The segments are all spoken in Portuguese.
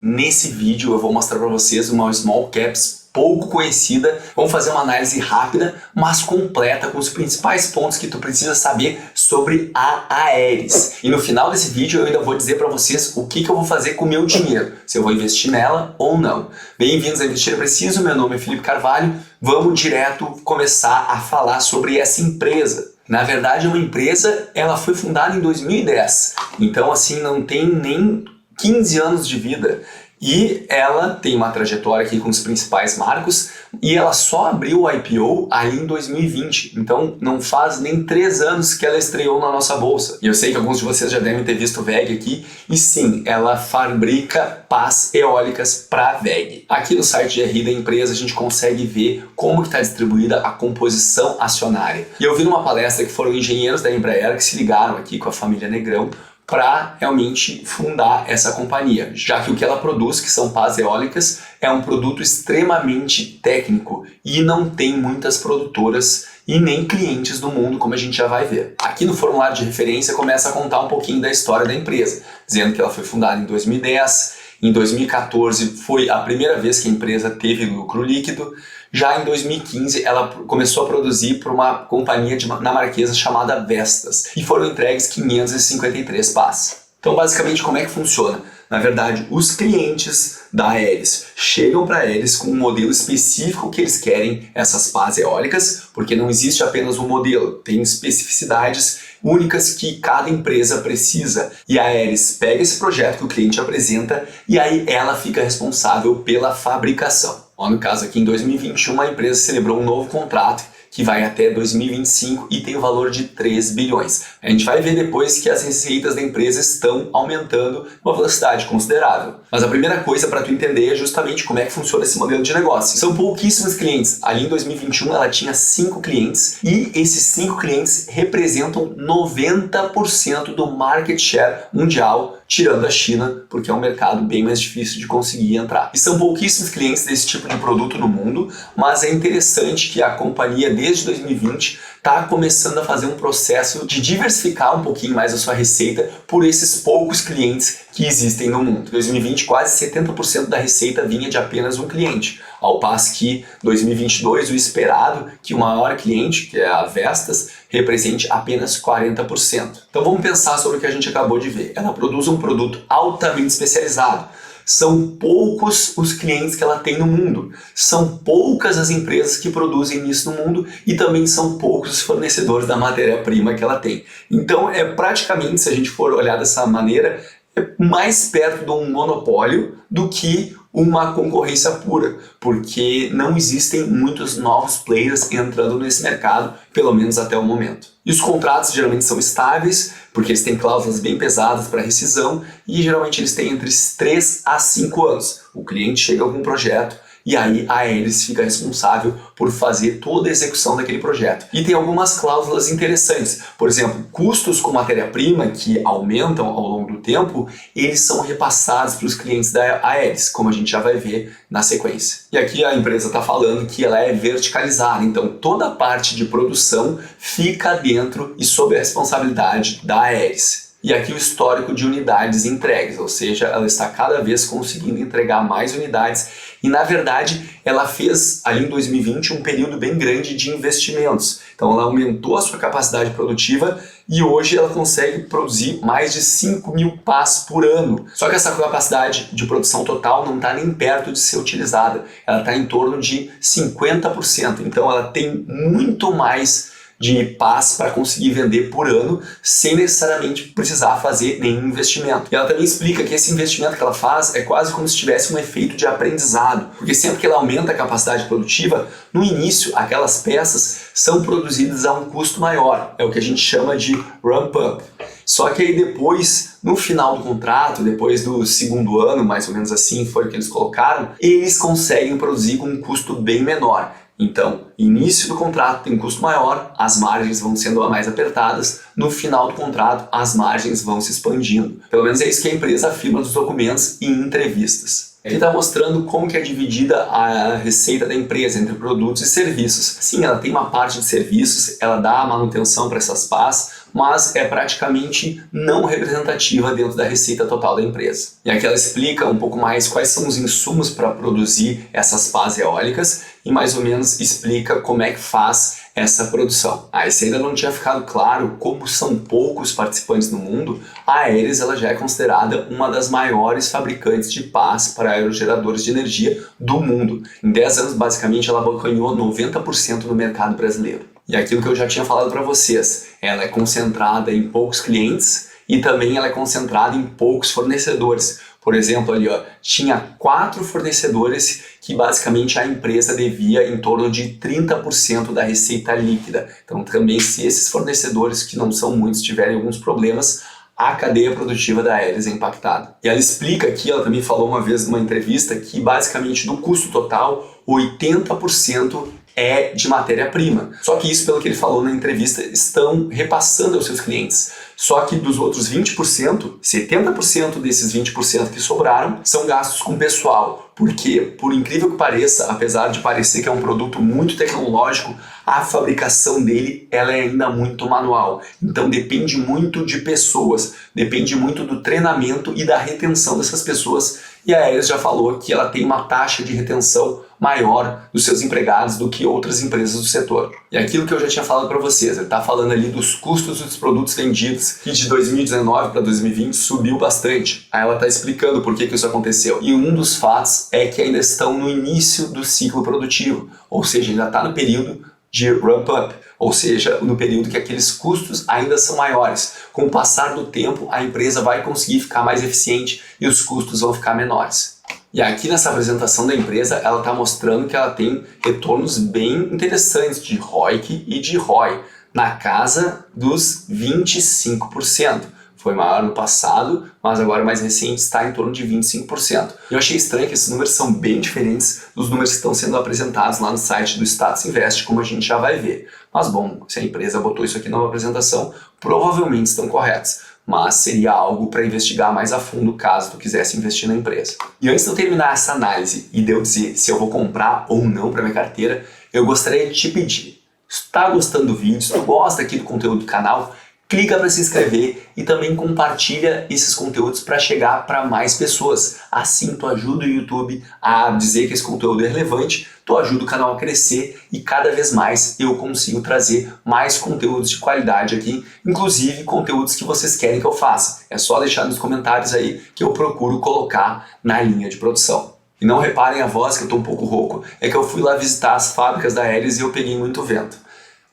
Nesse vídeo eu vou mostrar para vocês uma small caps pouco conhecida. Vamos fazer uma análise rápida, mas completa, com os principais pontos que tu precisa saber sobre a Aeris. E no final desse vídeo eu ainda vou dizer para vocês o que eu vou fazer com o meu dinheiro, se eu vou investir nela ou não. Bem-vindos a Investir é Preciso, meu nome é Felipe Carvalho. Vamos direto começar a falar sobre essa empresa. Na verdade, uma empresa, ela foi fundada em 2010, então assim não tem nem 15 anos de vida, e ela tem uma trajetória aqui com os principais marcos, e ela só abriu o IPO aí em 2020, então não faz nem 3 anos que ela estreou na nossa bolsa. E eu sei que alguns de vocês já devem ter visto WEG aqui, e sim, ela fabrica pás eólicas para WEG. Aqui no site de RI da empresa a gente consegue ver como está distribuída a composição acionária. E eu vi numa palestra que foram engenheiros da Embraer que se ligaram aqui com a família Negrão para realmente fundar essa companhia, já que o que ela produz, que são pás eólicas, é um produto extremamente técnico e não tem muitas produtoras e nem clientes do mundo, como a gente já vai ver. Aqui no formulário de referência começa a contar um pouquinho da história da empresa, dizendo que ela foi fundada em 2010, em 2014 foi a primeira vez que a empresa teve lucro líquido. Já em 2015 ela começou a produzir para uma companhia dinamarquesa chamada Vestas e foram entregues 553 pás. Então basicamente como é que funciona? Na verdade, os clientes da Aeris chegam para eles com um modelo específico que eles querem essas pás eólicas, porque não existe apenas um modelo, tem especificidades únicas que cada empresa precisa. E a Aeris pega esse projeto que o cliente apresenta e aí ela fica responsável pela fabricação. No caso aqui em 2021 a empresa celebrou um novo contrato que vai até 2025 e tem o valor de 3 bilhões. A gente vai ver depois que as receitas da empresa estão aumentando uma velocidade considerável. Mas a primeira coisa para tu entender é justamente como é que funciona esse modelo de negócio. São pouquíssimos clientes. Ali em 2021 ela tinha 5 clientes e esses 5 clientes representam 90% do market share mundial, tirando a China, porque é um mercado bem mais difícil de conseguir entrar. E são pouquíssimos clientes desse tipo de produto no mundo, mas é interessante que a companhia desde 2020 está começando a fazer um processo de diversificar um pouquinho mais a sua receita por esses poucos clientes que existem no mundo. Em 2020, quase 70% da receita vinha de apenas um cliente, ao passo que em 2022 o esperado que o maior cliente, que é a Vestas, represente apenas 40%. Então vamos pensar sobre o que a gente acabou de ver. Ela produz um produto altamente especializado. São poucos os clientes que ela tem no mundo, são poucas as empresas que produzem isso no mundo e também são poucos os fornecedores da matéria-prima que ela tem. Então é praticamente, se a gente for olhar dessa maneira, é mais perto de um monopólio do que uma concorrência pura, porque não existem muitos novos players entrando nesse mercado, pelo menos até o momento. E os contratos geralmente são estáveis, porque eles têm cláusulas bem pesadas para rescisão e geralmente eles têm entre 3 a 5 anos. O cliente chega com um projeto e aí a Aeris fica responsável por fazer toda a execução daquele projeto. E tem algumas cláusulas interessantes. Por exemplo, custos com matéria-prima que aumentam ao longo do tempo, eles são repassados para os clientes da Aeris, como a gente já vai ver na sequência. E aqui a empresa está falando que ela é verticalizada, então toda a parte de produção fica dentro e sob a responsabilidade da Aeris. E aqui o histórico de unidades entregues, ou seja, ela está cada vez conseguindo entregar mais unidades e na verdade ela fez ali em 2020 um período bem grande de investimentos. Então ela aumentou a sua capacidade produtiva e hoje ela consegue produzir mais de 5 mil pás por ano. Só que essa capacidade de produção total não está nem perto de ser utilizada, ela está em torno de 50%, então ela tem muito mais de pás para conseguir vender por ano sem necessariamente precisar fazer nenhum investimento. E ela também explica que esse investimento que ela faz é quase como se tivesse um efeito de aprendizado, porque sempre que ela aumenta a capacidade produtiva, no início aquelas peças são produzidas a um custo maior, é o que a gente chama de ramp-up. Só que aí depois, no final do contrato, depois do 2º ano, mais ou menos assim foi o que eles colocaram, eles conseguem produzir com um custo bem menor. Então, início do contrato tem um custo maior, as margens vão sendo mais apertadas, no final do contrato as margens vão se expandindo. Pelo menos é isso que a empresa afirma nos documentos e em entrevistas. Ele está mostrando como que é dividida a receita da empresa entre produtos e serviços. Sim, ela tem uma parte de serviços, ela dá a manutenção para essas pás, mas é praticamente não representativa dentro da receita total da empresa. E aqui ela explica um pouco mais quais são os insumos para produzir essas pás eólicas e mais ou menos explica como é que faz essa produção. E se ainda não tinha ficado claro como são poucos participantes no mundo, a Aeris ela já é considerada uma das maiores fabricantes de pás para aerogeradores de energia do mundo. Em 10 anos, basicamente, ela abocanhou 90% no mercado brasileiro. E aquilo que eu já tinha falado para vocês, ela é concentrada em poucos clientes e também ela é concentrada em poucos fornecedores. Por exemplo, ali tinha 4 fornecedores que basicamente a empresa devia em torno de 30% da receita líquida. Então também se esses fornecedores, que não são muitos, tiverem alguns problemas, a cadeia produtiva da Aeris é impactada. E ela explica aqui, ela também falou uma vez numa entrevista, que basicamente do custo total, 80% é de matéria-prima. Só que isso, pelo que ele falou na entrevista, estão repassando aos seus clientes. Só que dos outros 20%, 70% desses 20% que sobraram são gastos com pessoal. Porque, por incrível que pareça, apesar de parecer que é um produto muito tecnológico, a fabricação dele ela é ainda muito manual. Então depende muito de pessoas, depende muito do treinamento e da retenção dessas pessoas. E a Aeris já falou que ela tem uma taxa de retenção maior dos seus empregados do que outras empresas do setor. E aquilo que eu já tinha falado para vocês, ele está falando ali dos custos dos produtos vendidos, que de 2019 para 2020 subiu bastante. Aí ela está explicando por que isso aconteceu. E um dos fatos é que ainda estão no início do ciclo produtivo, ou seja, ainda está no período de ramp-up, ou seja, no período que aqueles custos ainda são maiores. Com o passar do tempo, a empresa vai conseguir ficar mais eficiente e os custos vão ficar menores. E aqui nessa apresentação da empresa, ela está mostrando que ela tem retornos bem interessantes de ROIC e de ROI, na casa dos 25%. Foi maior no passado, mas agora mais recente está em torno de 25%. Eu achei estranho que esses números são bem diferentes dos números que estão sendo apresentados lá no site do Status Invest, como a gente já vai ver. Mas bom, se a empresa botou isso aqui numa apresentação, provavelmente estão corretos. Mas seria algo para investigar mais a fundo caso tu quisesse investir na empresa. E antes de eu terminar essa análise e de eu dizer se eu vou comprar ou não para minha carteira, eu gostaria de te pedir, se tu está gostando do vídeo, se tu gosta aqui do conteúdo do canal, clica para se inscrever e também compartilha esses conteúdos para chegar para mais pessoas. Assim tu ajuda o YouTube a dizer que esse conteúdo é relevante, tu ajuda o canal a crescer e cada vez mais eu consigo trazer mais conteúdos de qualidade aqui, inclusive conteúdos que vocês querem que eu faça. É só deixar nos comentários aí que eu procuro colocar na linha de produção. E não reparem a voz, que eu estou um pouco rouco, é que eu fui lá visitar as fábricas da Aeris e eu peguei muito vento.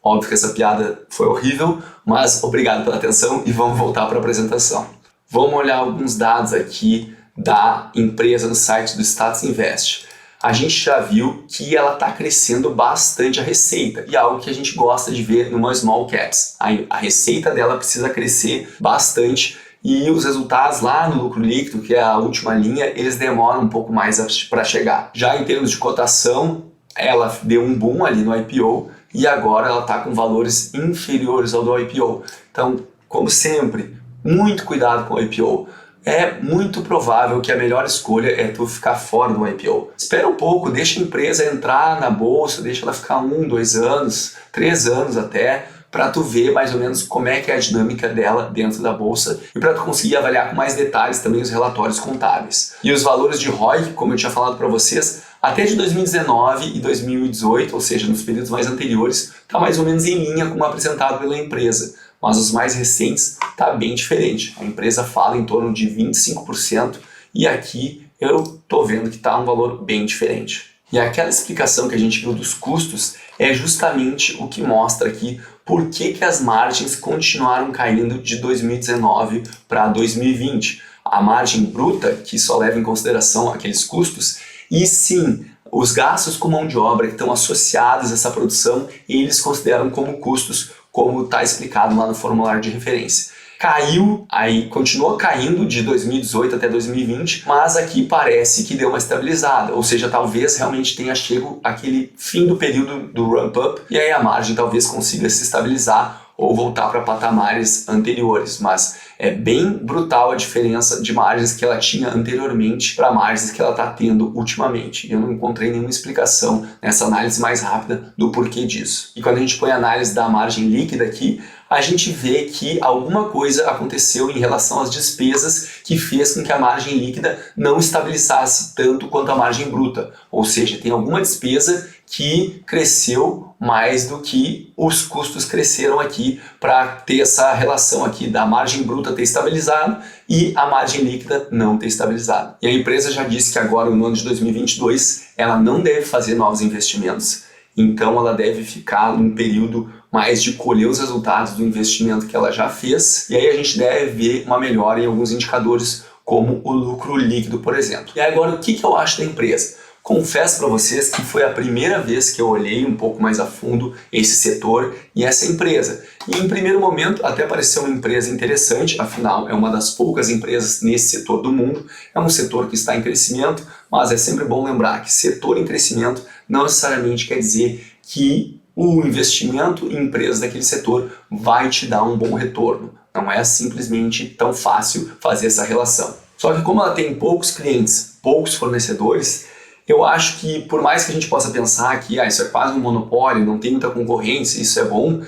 Óbvio que essa piada foi horrível, mas obrigado pela atenção e vamos voltar para a apresentação. Vamos olhar alguns dados aqui da empresa no site do Status Invest. A gente já viu que ela está crescendo bastante a receita e é algo que a gente gosta de ver numa Small Caps. A receita dela precisa crescer bastante e os resultados lá no lucro líquido, que é a última linha, eles demoram um pouco mais para chegar. Já em termos de cotação, ela deu um boom ali no IPO, e agora ela está com valores inferiores ao do IPO. Então, como sempre, muito cuidado com o IPO. É muito provável que a melhor escolha é tu ficar fora do IPO. Espera um pouco, deixa a empresa entrar na bolsa, deixa ela ficar 1, 2 anos, 3 anos até, para tu ver mais ou menos como é que é a dinâmica dela dentro da bolsa e para tu conseguir avaliar com mais detalhes também os relatórios contábeis. E os valores de ROI, como eu tinha falado para vocês, até de 2019 e 2018, ou seja, nos períodos mais anteriores, está mais ou menos em linha com o apresentado pela empresa. Mas os mais recentes está bem diferente. A empresa fala em torno de 25% e aqui eu estou vendo que está um valor bem diferente. E aquela explicação que a gente viu dos custos é justamente o que mostra aqui por que as margens continuaram caindo de 2019 para 2020. A margem bruta, que só leva em consideração aqueles custos, e sim, os gastos com mão de obra que estão associados a essa produção, eles consideram como custos, como está explicado lá no formulário de referência. Caiu, aí continuou caindo de 2018 até 2020, mas aqui parece que deu uma estabilizada, ou seja, talvez realmente tenha chego aquele fim do período do ramp-up e aí a margem talvez consiga se estabilizar ou voltar para patamares anteriores, mas é bem brutal a diferença de margens que ela tinha anteriormente para margens que ela está tendo ultimamente. Eu não encontrei nenhuma explicação nessa análise mais rápida do porquê disso. E quando a gente põe a análise da margem líquida aqui, a gente vê que alguma coisa aconteceu em relação às despesas que fez com que a margem líquida não estabilizasse tanto quanto a margem bruta. Ou seja, tem alguma despesa que cresceu mais do que os custos cresceram aqui para ter essa relação aqui da margem bruta ter estabilizado e a margem líquida não ter estabilizado. E a empresa já disse que agora, no ano de 2022, ela não deve fazer novos investimentos, então ela deve ficar num período mais de colher os resultados do investimento que ela já fez, e aí a gente deve ver uma melhora em alguns indicadores, como o lucro líquido, por exemplo. E agora, o que eu acho da empresa? Confesso para vocês que foi a primeira vez que eu olhei um pouco mais a fundo esse setor e essa empresa. E em primeiro momento até pareceu uma empresa interessante, afinal é uma das poucas empresas nesse setor do mundo, é um setor que está em crescimento, mas é sempre bom lembrar que setor em crescimento não necessariamente quer dizer que o investimento em empresas daquele setor vai te dar um bom retorno. Não é simplesmente tão fácil fazer essa relação. Só que como ela tem poucos clientes, poucos fornecedores, eu acho que por mais que a gente possa pensar que isso é quase um monopólio, não tem muita concorrência, isso é bom,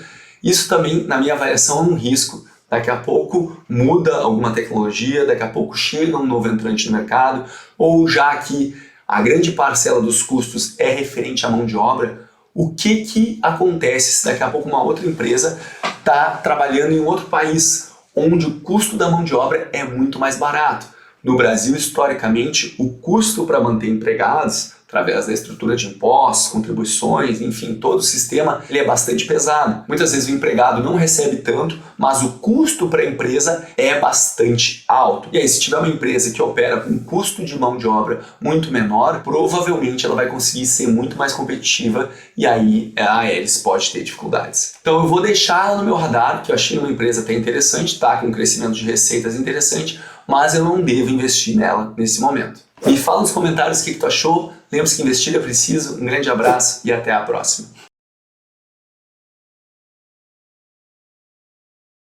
isso também, na minha avaliação, é um risco. Daqui a pouco muda alguma tecnologia, daqui a pouco chega um novo entrante no mercado, ou já que a grande parcela dos custos é referente à mão de obra, o que acontece se daqui a pouco uma outra empresa está trabalhando em outro país, onde o custo da mão de obra é muito mais barato? No Brasil, historicamente, o custo para manter empregados, através da estrutura de impostos, contribuições, enfim, todo o sistema, ele é bastante pesado. Muitas vezes o empregado não recebe tanto, mas o custo para a empresa é bastante alto. E aí, se tiver uma empresa que opera com um custo de mão de obra muito menor, provavelmente ela vai conseguir ser muito mais competitiva e aí a Aeris pode ter dificuldades. Então eu vou deixar ela no meu radar, que eu achei uma empresa até interessante, tá? Com um crescimento de receitas interessante, mas eu não devo investir nela nesse momento. Me fala nos comentários o que tu achou. Lembre-se que investir é preciso. Um grande abraço e até a próxima.